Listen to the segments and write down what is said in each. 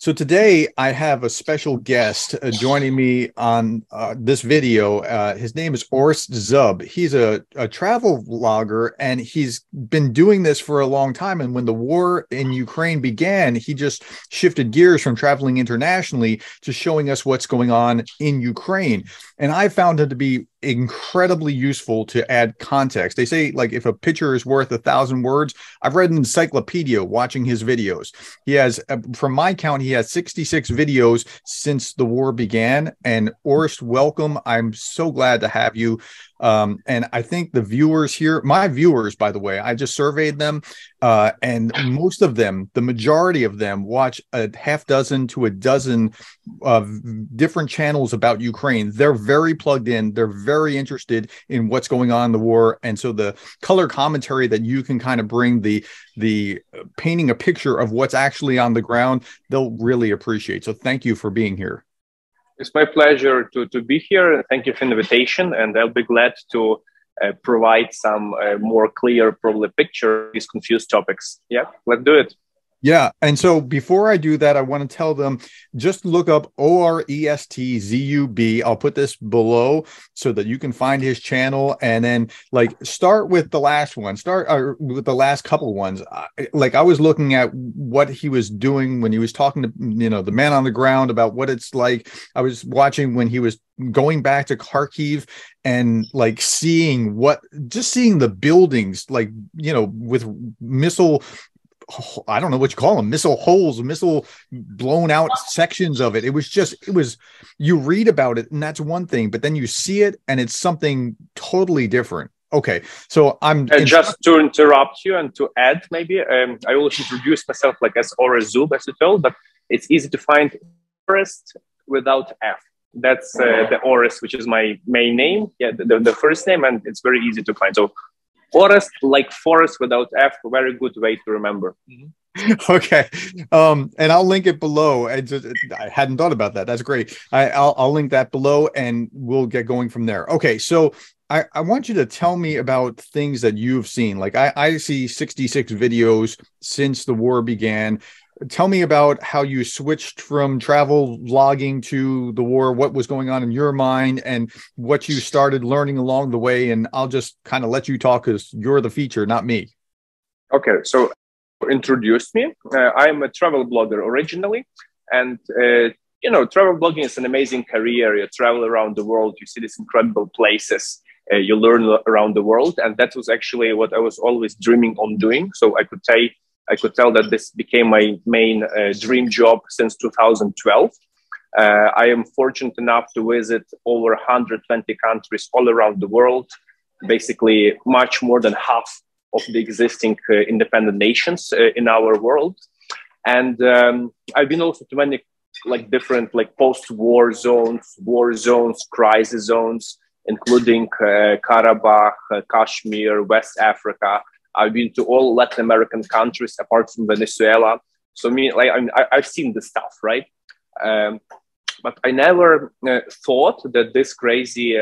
So today I have a special guest joining me on this video. His name is Orest Zub. He's a travel vlogger, and he's been doing this for a long time. And when the war in Ukraine began, he just shifted gears from traveling internationally to showing us what's going on in Ukraine. And I found him to be incredibly useful to add context. They say, like, if a picture is worth 1,000 words, I've read an encyclopedia watching his videos. He has, from my count, he has 66 videos since the war began. And Orest, welcome. I'm so glad to have you. And I think the viewers here, my viewers, by the way, I just surveyed them, and most of them, the majority of them, watch a half dozen to a dozen different channels about Ukraine. They're very plugged in. They're very interested in what's going on in the war. And so the color commentary that you can kind of bring, the painting a picture of what's actually on the ground, they'll really appreciate. So thank you for being here. It's my pleasure to be here. Thank you for the invitation, and I'll be glad to provide some more clear, probably picture of these confused topics. Yeah, let's do it. Yeah. And so before I do that, I want to tell them, just look up OrestZub. I'll put this below so that you can find his channel, and then start with the last one, with the last couple ones. I was looking at what he was doing when he was talking to, the man on the ground about what it's like. I was watching when he was going back to Kharkiv and seeing the buildings, with missile, I don't know what you call them, missile holes, missile blown out sections of it. It was, you read about it and that's one thing, but then you see it and it's something totally different. Okay. So just to interrupt you and to add, maybe, I will introduce myself as Orest Zub, as you told, but it's easy to find Orest without F. That's the Orest, which is my main name. Yeah, the first name, and it's very easy to find. So Orest, like forest without F, a very good way to remember. Okay. And I'll link it below. I hadn't thought about that. That's great. I'll link that below and we'll get going from there. Okay. So I want you to tell me about things that you've seen. I see 66 videos since the war began. Tell me about how you switched from travel vlogging to the war, what was going on in your mind, and what you started learning along the way. And I'll just kind of let you talk because you're the feature, not me. Okay, so introduce me. I'm a travel blogger originally. And, travel blogging is an amazing career. You travel around the world. You see these incredible places. You learn around the world. And that was actually what I was always dreaming on doing. So I could tell that this became my main dream job since 2012. I am fortunate enough to visit over 120 countries all around the world, basically much more than half of the existing independent nations in our world. And I've been also to many different post-war zones, war zones, crisis zones, including Karabakh, Kashmir, West Africa. I've been to all Latin American countries apart from Venezuela. So I've seen the stuff, right? But I never thought that this crazy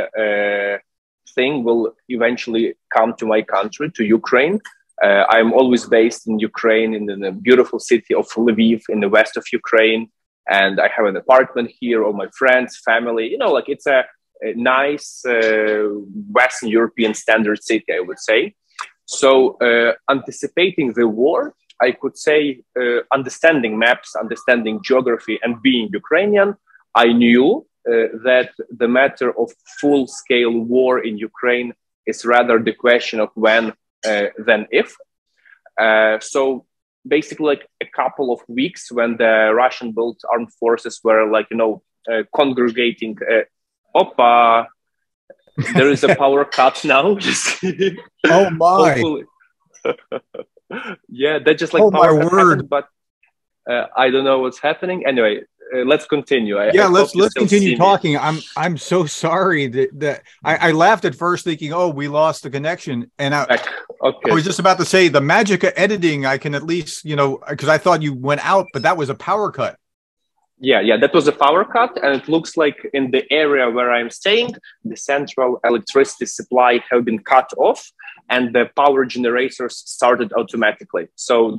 thing will eventually come to my country, to Ukraine. I'm always based in Ukraine, in the beautiful city of Lviv, in the west of Ukraine. And I have an apartment here, all my friends, family. It's a nice Western European standard city, I would say. So anticipating the war, I could say understanding maps, understanding geography, and being Ukrainian, I knew that the matter of full-scale war in Ukraine is rather the question of when than if. So basically, a couple of weeks when the Russian-built armed forces were congregating. Opa! There is a power cut now. Oh my! Yeah, that's just oh power my cut word! Happened, but I don't know what's happening. Anyway, let's continue. Let's continue talking. I'm so sorry that I laughed at first, thinking, oh, we lost the connection, and I was just about to say the magic of editing. I can at least because I thought you went out, but that was a power cut. Yeah, that was a power cut, and it looks like in the area where I'm staying, the central electricity supply have been cut off. and the power generators started automatically. So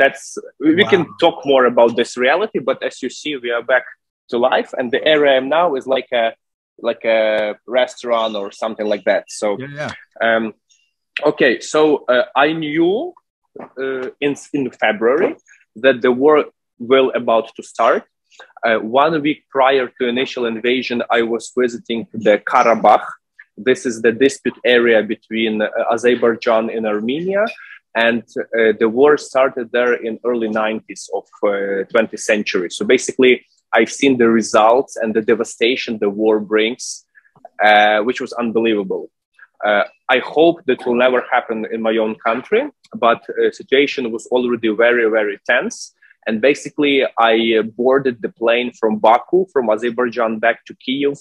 we Wow. can talk more about this reality, but as you see, we are back to life, and the area I'm now is like a restaurant or something like that. So okay, so I knew in February that the war will about to start. 1 week prior to initial invasion, I was visiting the Karabakh. This is the dispute area between Azerbaijan and Armenia, and the war started there in early 90s of 20th century. So basically, I've seen the results and the devastation the war brings, which was unbelievable. I hope that will never happen in my own country, but the situation was already very, very tense. And basically, I boarded the plane from Baku, from Azerbaijan back to Kyiv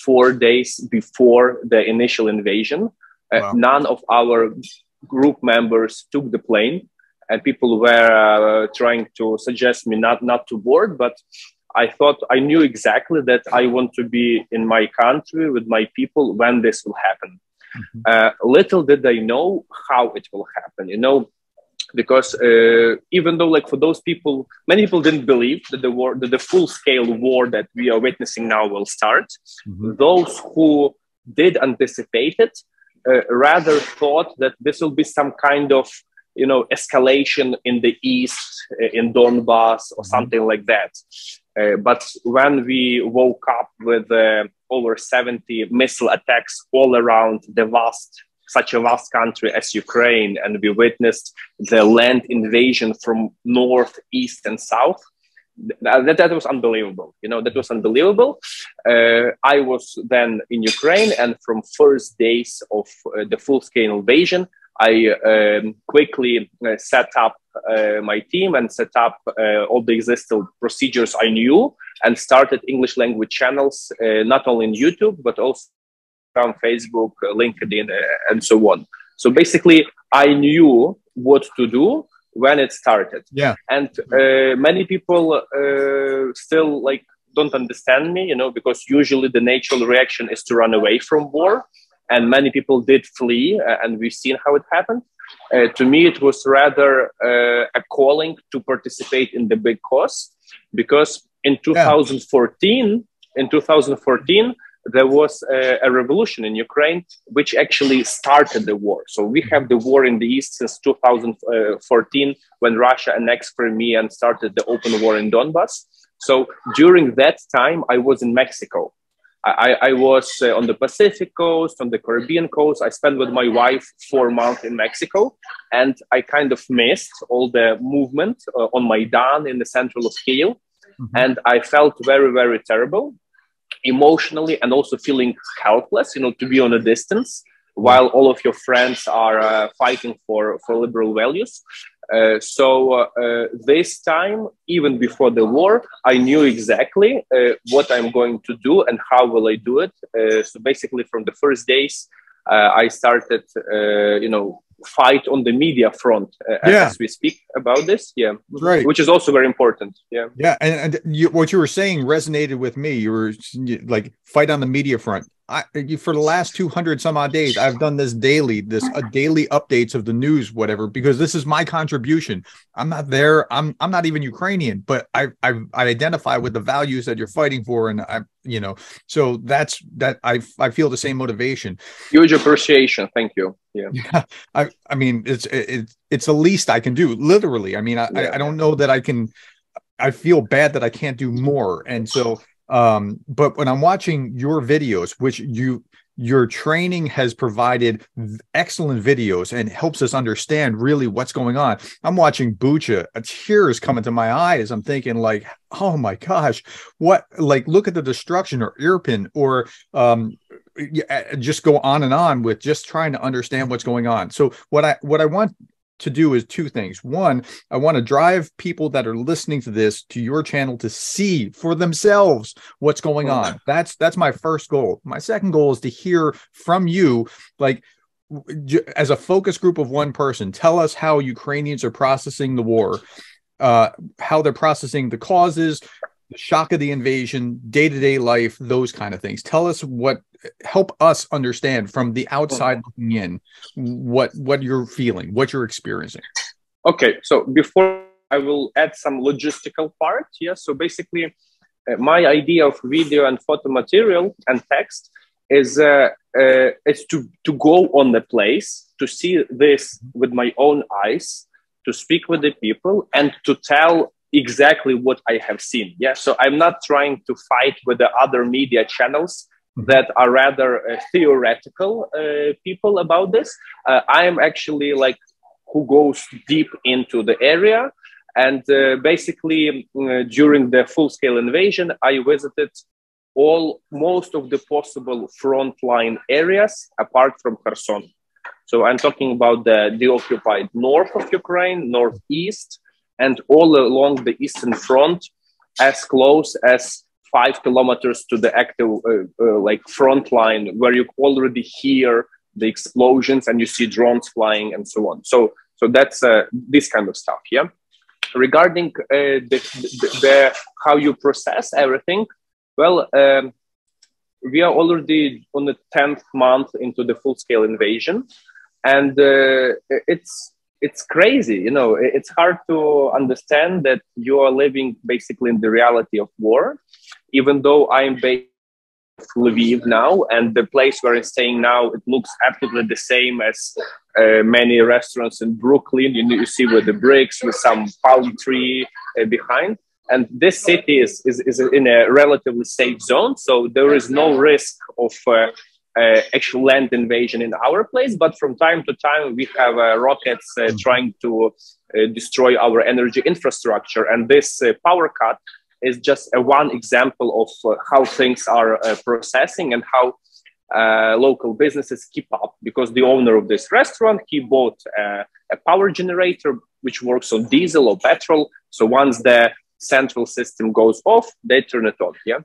4 days before the initial invasion. Wow. None of our group members took the plane, and people were trying to suggest me not to board, but I knew exactly that I want to be in my country with my people when this will happen. Little did I know how it will happen, because even though, like, for those people, many people didn't believe that the full-scale war that we are witnessing now will start. Those who did anticipate it rather thought that this will be some kind of, escalation in the east, in Donbass or something like that. But when we woke up with over 70 missile attacks all around such a vast country as Ukraine, and we witnessed the land invasion from north, east, and south, that was unbelievable. That was unbelievable. I was then in Ukraine, and from first days of the full-scale invasion, I quickly set up my team and set up all the existing procedures I knew, and started English language channels, not only in YouTube, but also on Facebook, LinkedIn, and so on. So basically, I knew what to do when it started. Yeah. And many people still don't understand me, because usually the natural reaction is to run away from war. And many people did flee, and we've seen how it happened. To me, it was rather a calling to participate in the big cause, because in 2014, there was a revolution in Ukraine, which actually started the war. So we have the war in the East since 2014, when Russia annexed Crimea and started the open war in Donbass. So during that time, I was in Mexico. I was on the Pacific coast, on the Caribbean coast. I spent with my wife 4 months in Mexico, and I kind of missed all the movement on Maidan in the central of Kyiv. And I felt very, very terrible emotionally, and also feeling helpless, to be on a distance while all of your friends are fighting for liberal values. So this time, even before the war, I knew exactly what I'm going to do and how will I do it. So basically, from the first days, I started, fight on the media front as we speak about this. Yeah, right. Which is also very important. Yeah, yeah. And what you were saying resonated with me. You were like, fight on the media front. For the last 200 some odd days, I've done this daily, daily updates of the news, whatever, because this is my contribution. I'm not there. I'm not even Ukrainian, but I identify with the values that you're fighting for. And so that's that. I feel the same motivation. Huge appreciation. Thank you. Yeah. I mean, it's the least I can do, literally. I mean, I don't know that I can. I feel bad that I can't do more. And so but when I'm watching your videos, which your training has provided excellent videos and helps us understand really what's going on. I'm watching Bucha, a tears coming to my eyes. I'm thinking, like, oh my gosh, what, like, look at the destruction, or Irpin, or just go on and on with just trying to understand what's going on. So what I want to do is two things. One, I want to drive people that are listening to this to your channel to see for themselves what's going on. That's my first goal. My second goal is to hear from you, like, as a focus group of one person, tell us how Ukrainians are processing the war, how they're processing the causes, the shock of the invasion, day-to-day life, those kind of things. Tell us help us understand from the outside looking in, what you're feeling, what you're experiencing. Okay, so before I will add some logistical part. Yeah, so basically, my idea of video and photo material and text is to go on the place, to see this with my own eyes, to speak with the people, and to tell exactly what I have seen. Yeah, so I'm not trying to fight with the other media channels that are rather theoretical people about this. I am actually like who goes deep into the area. And basically, during the full-scale invasion, I visited most of the possible frontline areas apart from Kherson. So I'm talking about the occupied north of Ukraine, northeast, and all along the eastern front, as close as 5 kilometers to the active like front line, where you already hear the explosions and you see drones flying and so on. So that's this kind of stuff. Yeah. Regarding the how you process everything, well, we are already on the 10th month into the full-scale invasion, and it's crazy. You know, it's hard to understand that you are living basically in the reality of war, even though I'm based in Lviv now, and the place where I'm staying now, it looks absolutely the same as many restaurants in Brooklyn. You see with the bricks, with some palm tree behind. And this city is in a relatively safe zone, so there is no risk of actual land invasion in our place. But from time to time, we have rockets trying to destroy our energy infrastructure. And this power cut is just one example of how things are processing and how local businesses keep up, because the owner of this restaurant, he bought a power generator which works on diesel or petrol. So once the central system goes off, they turn it on. Yeah.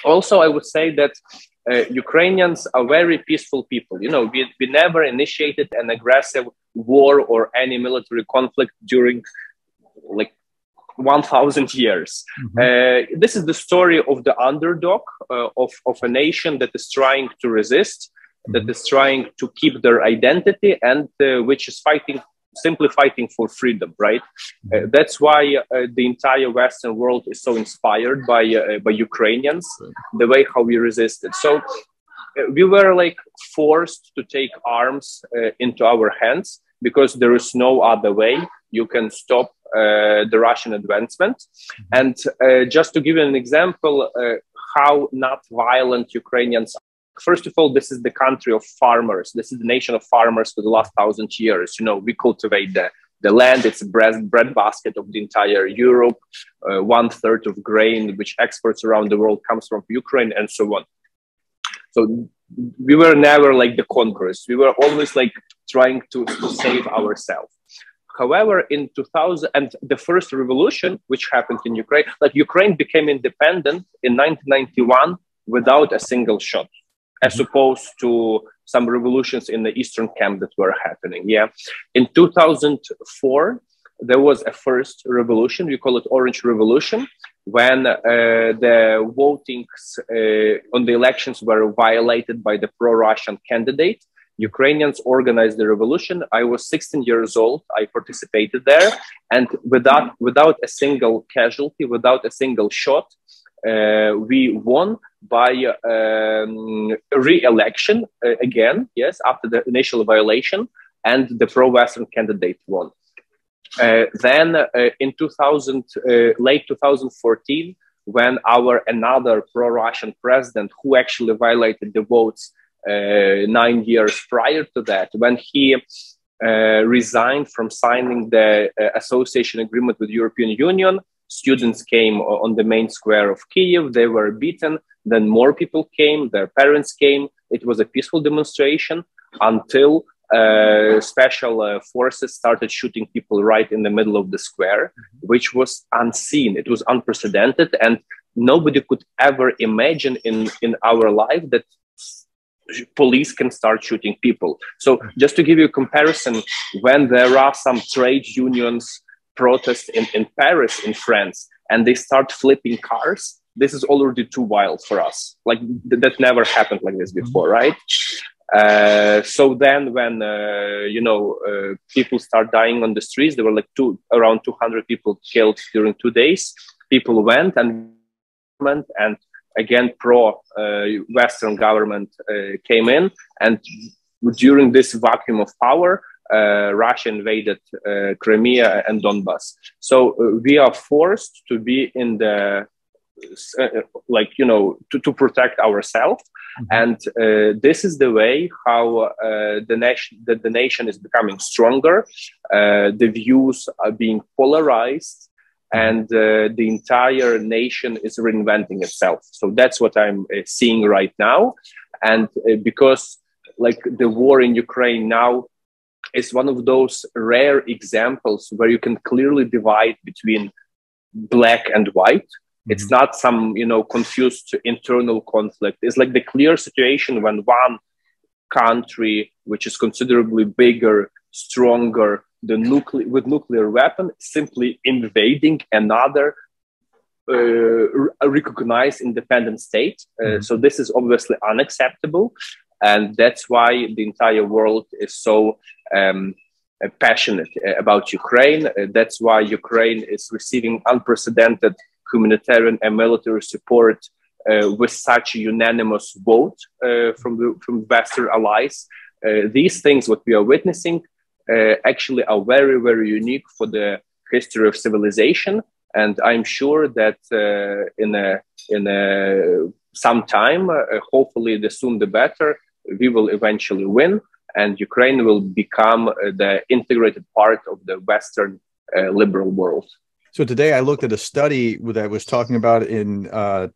Also, I would say that Ukrainians are very peaceful people. You know, we never initiated an aggressive war or any military conflict during like 1,000 years. This is the story of the underdog of a nation that is trying to resist, that is trying to keep their identity, and which is simply fighting for freedom, right? That's why the entire Western world is so inspired by Ukrainians, the way how we resisted. So we were like forced to take arms into our hands, because there is no other way you can stop the Russian advancement. And just to give you an example, how not violent Ukrainians are. First of all, this is the country of farmers. This is the nation of farmers for the last 1,000 years. You know, we cultivate the land. It's a bread basket of the entire Europe. 1/3 of grain, which exports around the world, comes from Ukraine, and so on. So we were never like the conquerors. We were always like trying to save ourselves. However, in 2000, and the first revolution, which happened in Ukraine, like Ukraine became independent in 1991 without a single shot, as opposed to some revolutions in the Eastern camp that were happening. Yeah. In 2004, there was a first revolution. We call it Orange Revolution, when the votings on the elections were violated by the pro-Russian candidate. Ukrainians organized the revolution. I was 16 years old. I participated there. And without a single casualty, without a single shot, we won by re-election again, yes, after the initial violation, and the pro-Western candidate won. Then in late 2014, when another pro-Russian president, who actually violated the votes 9 years prior to that, when he resigned from signing the association agreement with the European Union, students came on the main square of Kyiv. They were beaten. Then more people came. Their parents came. It was a peaceful demonstration until special forces started shooting people right in the middle of the square, which was unseen. It was unprecedented, and nobody could ever imagine in our life that police can start shooting people. So just to give you a comparison, when there are some trade unions protests in Paris, in France, and they start flipping cars, this is already too wild for us. Like that never happened like this before, right? So then when, people start dying on the streets, there were like around 200 people killed during 2 days. People went and again, pro-Western government came in. And during this vacuum of power, Russia invaded Crimea and Donbass. So we are forced to be in the, to protect ourselves. And this is the way how the nation is becoming stronger. The views are being polarized, and the entire nation is reinventing itself. So that's what I'm seeing right now. And because like the war in Ukraine now is one of those rare examples where you can clearly divide between black and white. It's not some, confused internal conflict. It's like the clear situation when one country, which is considerably bigger, stronger, with nuclear weapon, simply invading another recognized independent state. So this is obviously unacceptable. And that's why the entire world is so passionate about Ukraine. That's why Ukraine is receiving unprecedented humanitarian and military support with such a unanimous vote from Western allies. These things, what we are witnessing, actually are very, very unique for the history of civilization. And I'm sure that in some time, hopefully the soon the better, we will eventually win, and Ukraine will become the integrated part of the Western liberal world. So today I looked at a study that I was talking about in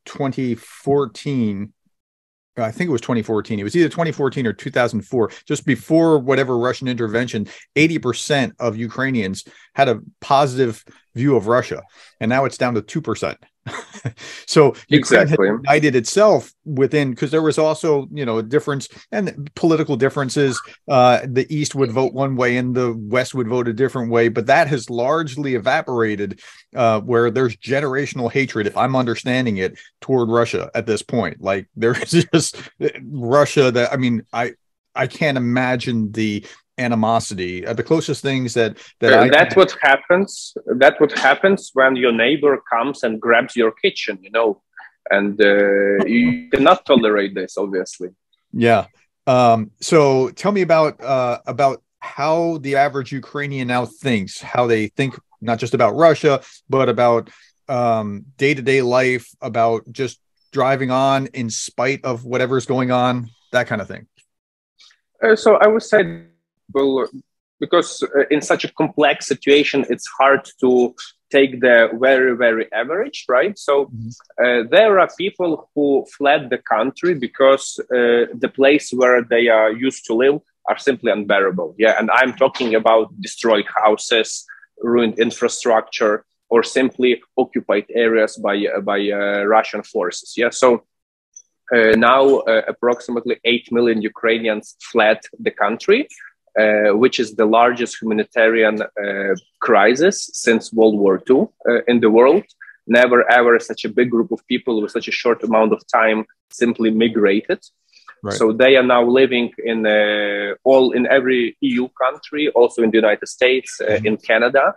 2014. I think it was 2014. It was either 2014 or 2004, just before whatever Russian intervention. 80% of Ukrainians had a positive view of Russia, and now it's down to 2%. So Ukraine has united itself within, because there was also, a difference and political differences. The East would vote one way and the West would vote a different way, but that has largely evaporated, where there's generational hatred, if I'm understanding it, toward Russia at this point. Like there's just Russia that, I can't imagine the animosity. The closest things that's what happens. That's what happens when your neighbor comes and grabs your kitchen, and you cannot tolerate this, obviously. Yeah. So tell me about how the average Ukrainian now thinks, how they think, not just about Russia, but about day-to-day life, about just driving on in spite of whatever's going on, that kind of thing. So I would say, well, because in such a complex situation, it's hard to take the very, very average, right? So there are people who fled the country because the place where they are used to live are simply unbearable. Yeah, and I'm talking about destroyed houses, ruined infrastructure, or simply occupied areas by Russian forces. Yeah, so now approximately 8 million Ukrainians fled the country. Which is the largest humanitarian crisis since World War II in the world. Never ever such a big group of people with such a short amount of time simply migrated. Right. So they are now living in every EU country, also in the United States, in Canada.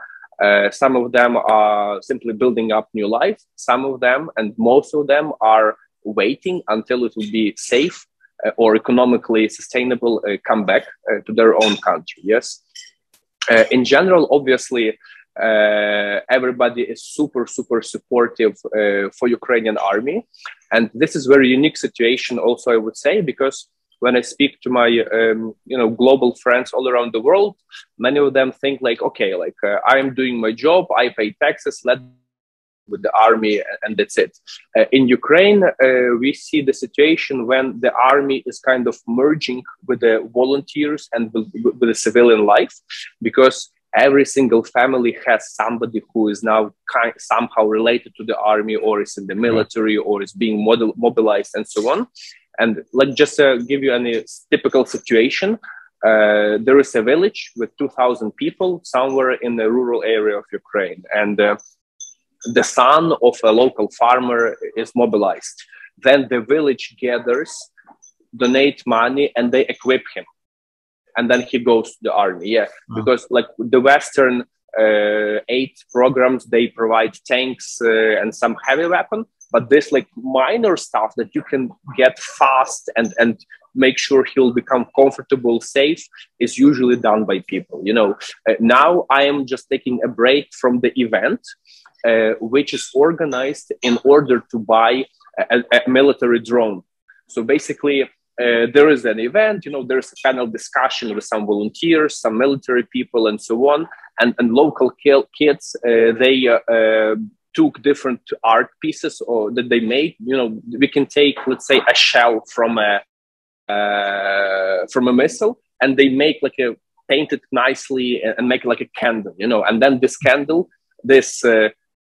Some of them are simply building up new life. Some of them, and most of them, are waiting until it will be safe or economically sustainable come back to their own country. Yes. In general, obviously, everybody is super, super supportive for Ukrainian army. And this is a very unique situation also, I would say, because when I speak to my, global friends all around the world, many of them think like, okay, I am doing my job, I pay taxes, with the army, and that's it. In Ukraine, we see the situation when the army is kind of merging with the volunteers and with the civilian life, because every single family has somebody who is now somehow related to the army, or is in the military, or is being mobilized, and so on. And just give you a typical situation. There is a village with 2,000 people somewhere in the rural area of Ukraine, and the son of a local farmer is mobilized. Then the village gathers, donate money, and they equip him. And then he goes to the army. Yeah, because like the Western aid programs, they provide tanks and some heavy weapon, but this like minor stuff that you can get fast and make sure he'll become comfortable, safe, is usually done by people. You know, now I am just taking a break from the event, which is organized in order to buy a military drone. So basically, there is an event, you know, there's a panel discussion with some volunteers, some military people, and so on. And local kids, they took different art pieces or that they made. You know, we can take, let's say, a shell from a missile, and they make like a paint it nicely and make like a candle, you know. And then this candle, this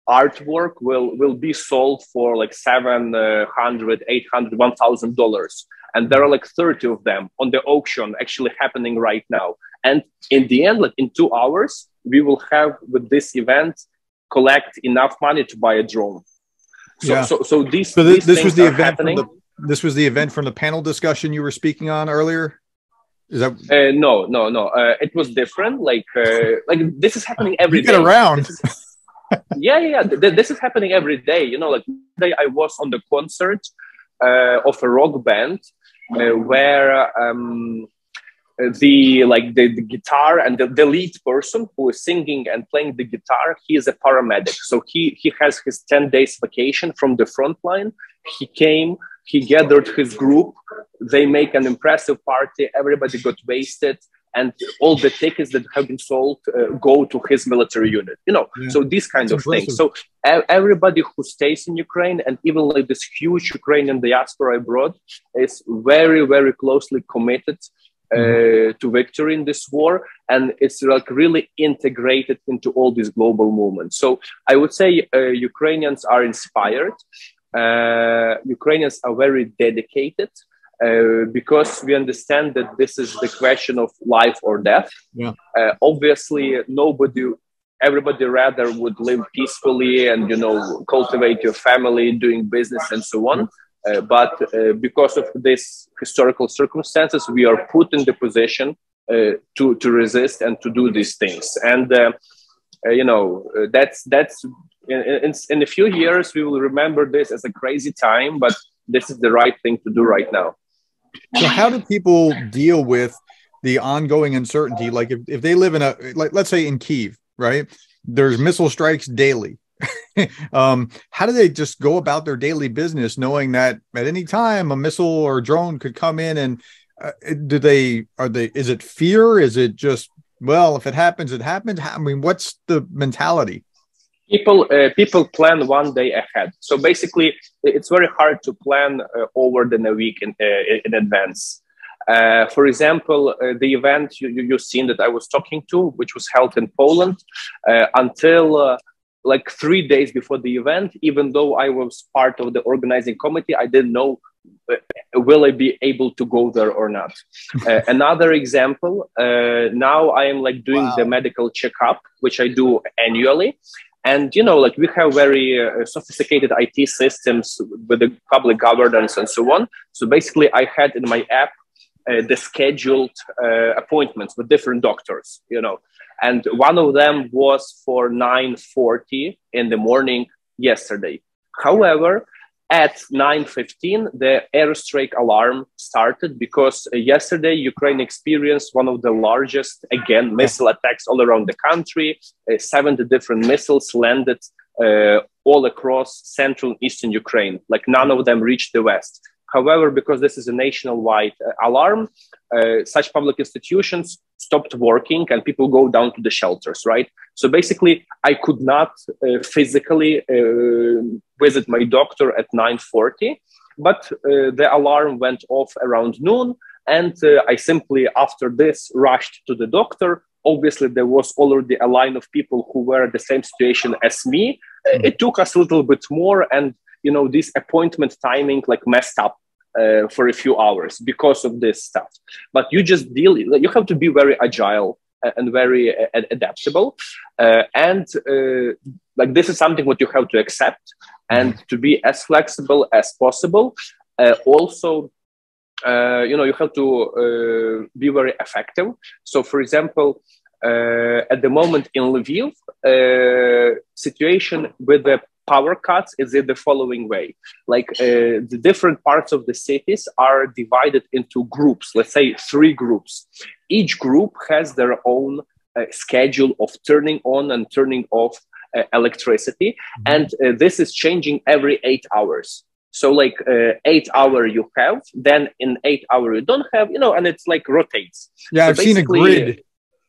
artwork will be sold for like $700, $800, $1,000. And there are like 30 of them on the auction actually happening right now. And in the end, like in 2 hours, we will have with this event collect enough money to buy a drone. So these was the event happening. This was the event from the panel discussion you were speaking on earlier. Is that no? It was different. Like this is happening every day. Get around. Yeah. This is happening every day. You know, like today I was on the concert of a rock band where the guitar and the lead person who is singing and playing the guitar, he is a paramedic. So he has his 10 days vacation from the front line. He came, he gathered his group. They make an impressive party. Everybody got wasted. And all the tickets that have been sold go to his military unit, you know. Yeah. So these kind of things. So everybody who stays in Ukraine, and even like this huge Ukrainian diaspora abroad, is very, very closely committed to victory in this war. And it's like really integrated into all these global movements. So I would say Ukrainians are inspired. Ukrainians are very dedicated. Because we understand that this is the question of life or death. Yeah. Obviously, everybody rather would live peacefully and, you know, cultivate your family, doing business and so on. But because of this historical circumstances, we are put in the position to resist and to do these things. And, you know, that's in a few years, we will remember this as a crazy time, but this is the right thing to do right now. So how do people deal with the ongoing uncertainty? Like if they live in let's say in Kyiv, right? There's missile strikes daily. How do they just go about their daily business knowing that at any time a missile or a drone could come in? And is it fear? Is it just, well, if it happens, it happens? I mean, what's the mentality? People plan one day ahead. So basically, it's very hard to plan over than a week in advance. For example, the event you've seen that I was talking to, which was held in Poland, until like 3 days before the event, even though I was part of the organizing committee, I didn't know will I be able to go there or not. Another example, now I am like doing the medical checkup, which I do annually. And, you know, like we have very sophisticated IT systems with the public governance and so on. So basically I had in my app the scheduled appointments with different doctors, you know, and one of them was for 9:40 in the morning yesterday. However, at 9:15, the airstrike alarm started because yesterday Ukraine experienced one of the largest, again, missile attacks all around the country. 70 different missiles landed all across central and eastern Ukraine. Like none of them reached the west. However, because this is a nationwide alarm, such public institutions stopped working and people go down to the shelters, right? So basically, I could not physically visit my doctor at 9:40, but the alarm went off around noon. And I simply, after this, rushed to the doctor. Obviously, there was already a line of people who were in the same situation as me. It took us a little bit more. And, you know, this appointment timing like messed up for a few hours because of this stuff. But you just you have to be very agile and very adaptable. And like this is something what you have to accept, and to be as flexible as possible. Also, you have to be very effective. So, for example, at the moment in Lviv, situation with the power cuts is in the following way. Like the different parts of the cities are divided into groups, let's say 3 groups. Each group has their own schedule of turning on and turning off electricity. And this is changing every 8 hours. So like 8 hour you have, then in 8 hour you don't have, and it's like rotates. Yeah, so I've seen a grid.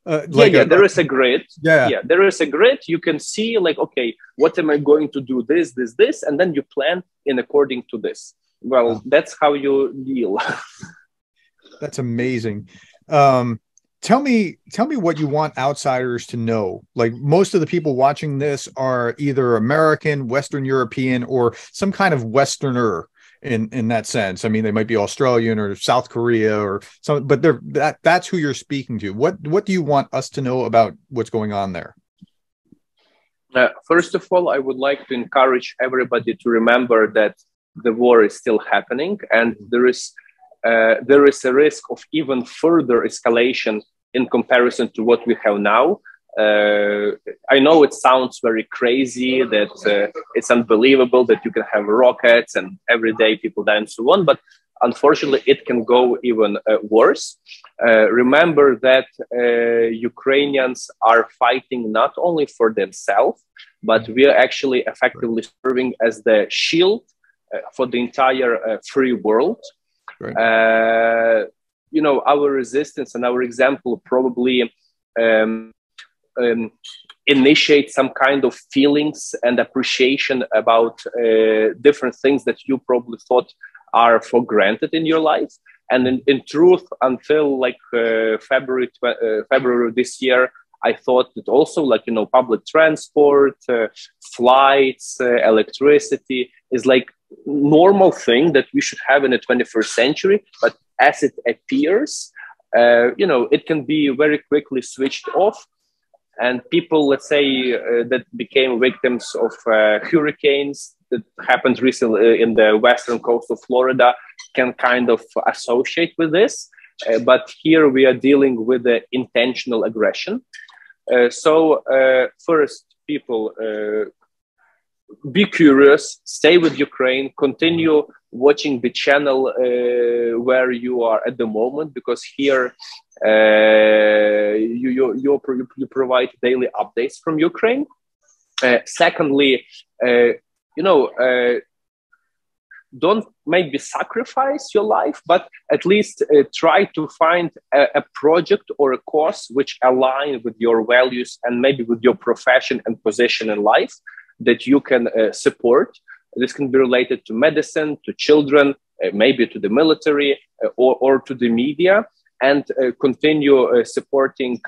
There is a grid. Yeah, there is a grid. You can see like, okay, what am I going to do? This, and then you plan in according to this. Well, that's how you deal. That's amazing. Tell me what you want outsiders to know. Like most of the people watching this are either American, Western European, or some kind of Westerner in that sense. I mean, they might be Australian or South Korea or some, but that's who you're speaking to. What do you want us to know about what's going on there? First of all, I would like to encourage everybody to remember that the war is still happening, and there is a risk of even further escalation in comparison to what we have now. I know it sounds very crazy, that it's unbelievable that you can have rockets and every day people die and so on, but unfortunately it can go even worse. Remember that Ukrainians are fighting not only for themselves, but we are actually effectively serving as the shield for the entire free world. Right. Our resistance and our example probably initiate some kind of feelings and appreciation about different things that you probably thought are for granted in your life. And in truth, until like February this year, I thought that also like, public transport, flights, electricity is like normal thing that we should have in the 21st century. But as it appears, it can be very quickly switched off. And people, let's say, that became victims of hurricanes that happened recently in the western coast of Florida can kind of associate with this. But here we are dealing with the intentional aggression. So first, people, be curious, stay with Ukraine, continue watching the channel where you are at the moment, because here you provide daily updates from Ukraine. Secondly, don't maybe sacrifice your life, but at least try to find a project or a course which align with your values and maybe with your profession and position in life that you can support. This can be related to medicine, to children, maybe to the military or to the media, and continue supporting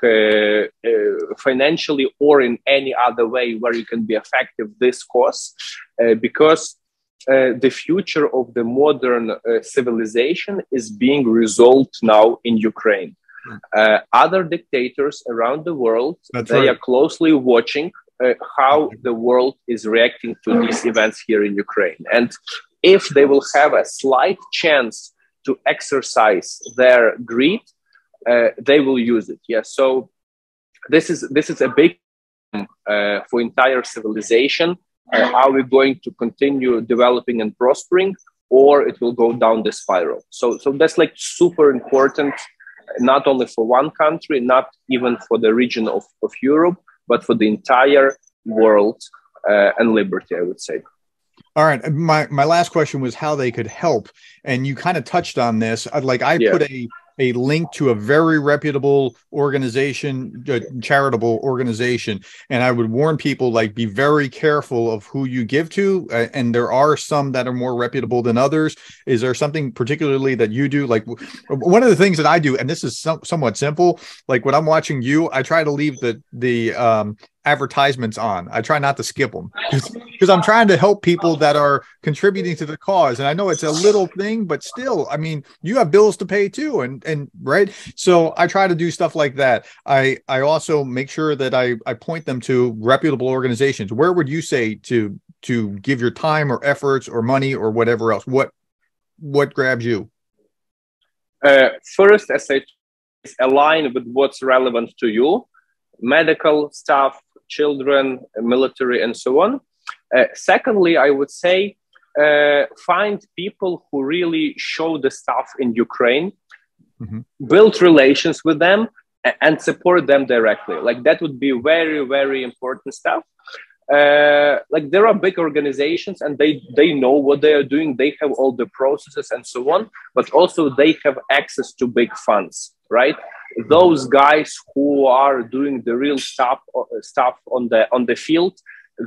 financially or in any other way where you can be effective this cause, because the future of the modern civilization is being resolved now in Ukraine. Other dictators around the world, they are closely watching how the world is reacting to these events here in Ukraine. And if they will have a slight chance to exercise their greed, they will use it. Yeah. So this is a big for entire civilization. Are we going to continue developing and prospering, or it will go down the spiral? So that's like super important, not only for one country, not even for the region of Europe, but for the entire world and liberty, I would say. All right. My last question was how they could help. And you kind of touched on this. I put a link to a very reputable organization, charitable organization. And I would warn people, like, be very careful of who you give to. And there are some that are more reputable than others. Is there something particularly that you do? Like one of the things that I do, and this is somewhat simple, like when I'm watching you, I try to leave the advertisements on. I try not to skip them because I'm trying to help people that are contributing to the cause. And I know it's a little thing, but still, I mean, you have bills to pay too. And right. So I try to do stuff like that. I also make sure that I point them to reputable organizations. Where would you say to give your time or efforts or money or whatever else? What grabs you? First, as I align with what's relevant to you, medical stuff, children, military, and so on. Secondly, I would say find people who really show the stuff in Ukraine, build relations with them, and support them directly. Like that would be very, very important stuff. Like there are big organizations and they know what they are doing. They have all the processes and so on, but also they have access to big funds, right? Those guys who are doing the real stuff on the field,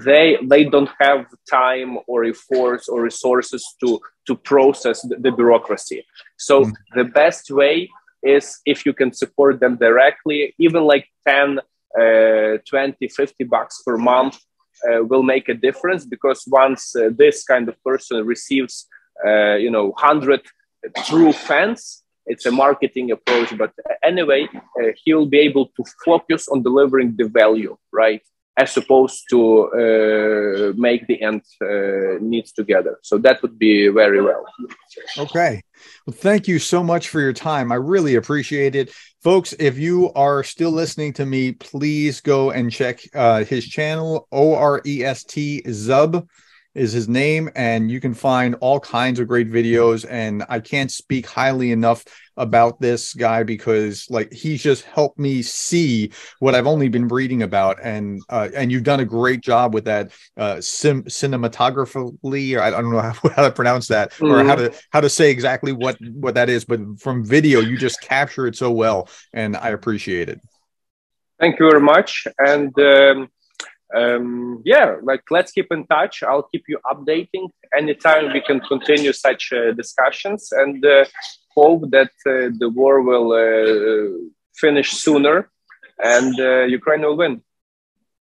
they don't have time or efforts or resources to process the bureaucracy. So the best way is if you can support them directly, even like 10, 20, $50 per month will make a difference, because once this kind of person receives, 100 true fans, it's a marketing approach. But anyway, he'll be able to focus on delivering the value, right? As opposed to make the end needs together. So that would be very well. Okay. Well, thank you so much for your time. I really appreciate it. Folks, if you are still listening to me, please go and check his channel. Orest Zub is his name, and you can find all kinds of great videos. And I can't speak highly enough about this guy, because like he's just helped me see what I've only been reading about. And you've done a great job with that cinematographically, or I don't know how to pronounce that, or how to say exactly what that is, but from video you just capture it so well, and I appreciate it. Thank you very much. And yeah, like let's keep in touch. I'll keep you updating anytime we can continue such discussions, and hope that the war will finish sooner and Ukraine will win.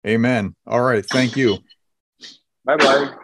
Amen. All right. Thank you. Bye-bye.